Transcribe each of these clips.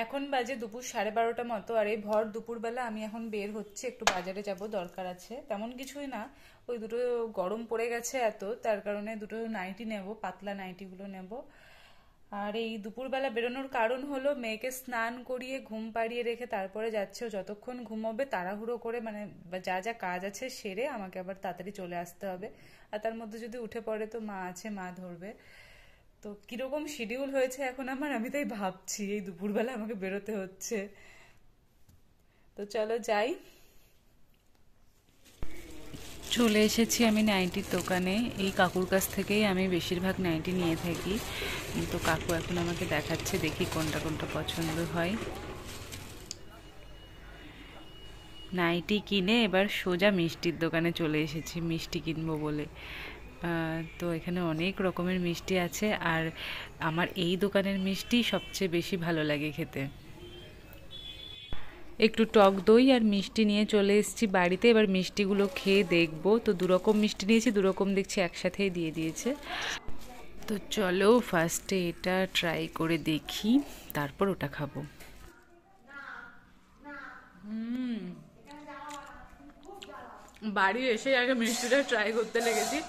এখন বাজে দুপুর 12:30 মতো, আর এই ভর দুপুরবেলা আমি এখন বের হচ্ছে, একটু বাজারে যাব, দরকার আছে। তেমন কিছুই না, ওই দুটো গরম পড়ে গেছে এত, তার কারণে দুটো নাইটি নেব, পাতলা নাইটিগুলো নেব। আর এই দুপুরবেলা বেরোনোর কারণ হলো মেয়েকে স্নান করিয়ে ঘুম পাড়িয়ে রেখে তারপরে যাচ্ছে। ও যতক্ষণ ঘুমোবে তাড়াহুড়ো করে, মানে যা যা কাজ আছে সেরে আমাকে আবার তাড়াতাড়ি চলে আসতে হবে। আর তার মধ্যে যদি উঠে পড়ে তো মা আছে, মা ধরবে। তো কিরকম শিডিউল হয়েছে এখন আমার, আমি তাই ভাবছি এই দুপুরবেলা আমাকে বেরোতে হচ্ছে। তো চলো যাই। চলে এসেছি আমি নাইটির দোকানে। এই কাকুর কাছ থেকেই আমি বেশিরভাগ নাইটি নিয়ে থাকি। তো কাকু এখন আমাকে দেখাচ্ছে, দেখি কোনটা কোনটা পছন্দ হয়। নাইটি কিনে এবার সোজা মিষ্টির দোকানে চলে এসেছি মিষ্টি কিনবো বলে। তো এখানে অনেক রকমের মিষ্টি আছে, আর আমার এই দোকানের মিষ্টি সবচেয়ে বেশি ভালো লাগে খেতে। একটু টক দই আর মিষ্টি নিয়ে চলে এসেছি বাড়িতে। এবার মিষ্টিগুলো খেয়ে দেখবো। তো দুরকম মিষ্টি নিয়েছি, দুরকম দেখছি একসাথেই দিয়ে দিয়েছে। তো চলো ফার্স্টে এটা ট্রাই করে দেখি, তারপর ওটা খাবো। বাড়ি এসে আগে মিষ্টিটা ট্রাই করতে লেগেছি।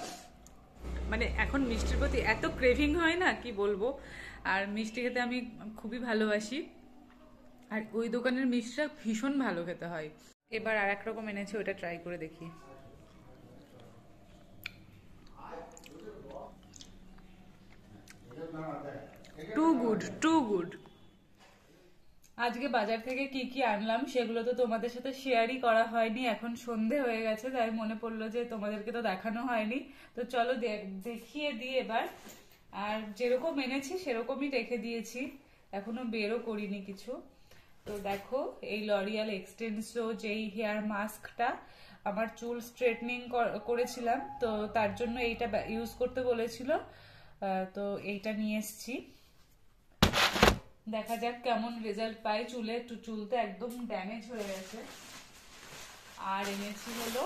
মানে এখন মিষ্টির প্রতি এত ক্রেভিং হয় না, কি বলবো। আর মিষ্টি খেতে আমি খুবই ভালোবাসি, আর ওই দোকানের মিষ্টিটা ভীষণ ভালো খেতে হয়। এবার আর এক রকম এনেছি, ওটা ট্রাই করে দেখি। Too good, too good. আজকে বাজার থেকে কি কি আনলাম সেগুলো তো তোমাদের সাথে শেয়ারই করা হয়নি, এখন সন্ধে হয়ে গেছে, তাই মনে পড়লো যে তোমাদেরকে তো দেখানো হয়নি। তো চলো দেখিয়ে দিই এবার। আর যেরকম এনেছি সেরকমই রেখে দিয়েছি, এখনো বেরও করিনি কিছু। তো দেখো, এই লরিয়াল এক্সটেন্সো যেই হেয়ার মাস্কটা, আমার চুল স্ট্রেটনিং করেছিলাম, তো তার জন্য এইটা ইউজ করতে বলেছিল। তো এইটা নিয়ে এসছি, দেখা যাক কেমন রেজাল্ট পাই। চুল তো একদম ড্যামেজ হয়ে গেছে। আর এনেছি হলো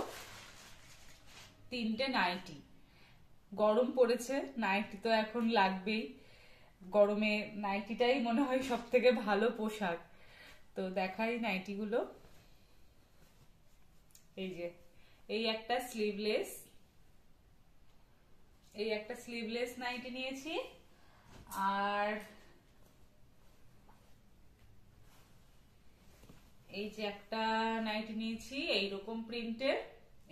3টে নাইটি। গরম পড়েছে, নাইটি তো এখন লাগবেই। গরমে নাইটিটাই মনে হয় সব থেকে ভালো পোশাক। তো দেখাই নাইটিগুলো। এই যে, এই একটা স্লিভলেস, নাইটি নিয়েছি। আর এই যে একটা নাইটি নিয়েছি এইরকম প্রিন্টের,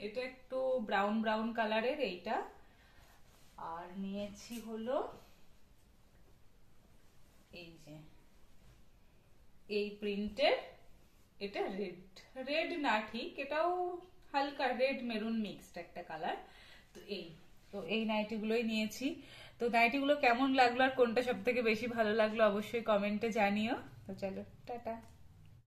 এটা একটু ব্রাউন ব্রাউন কালারের এইটা। আর নিয়েছি হলো এই যে এই প্রিন্টের, এটা রেড, না ঠিক, এটাও হালকা রেড মেরুন মিক্সড একটা কালার। তো এই নাইটিগুলোই নিয়েছি। তো নাইটিগুলো কেমন লাগলো আর কোনটা সব থেকে বেশি ভালো লাগলো অবশ্যই কমেন্টে জানিও। তো চলো টাটা।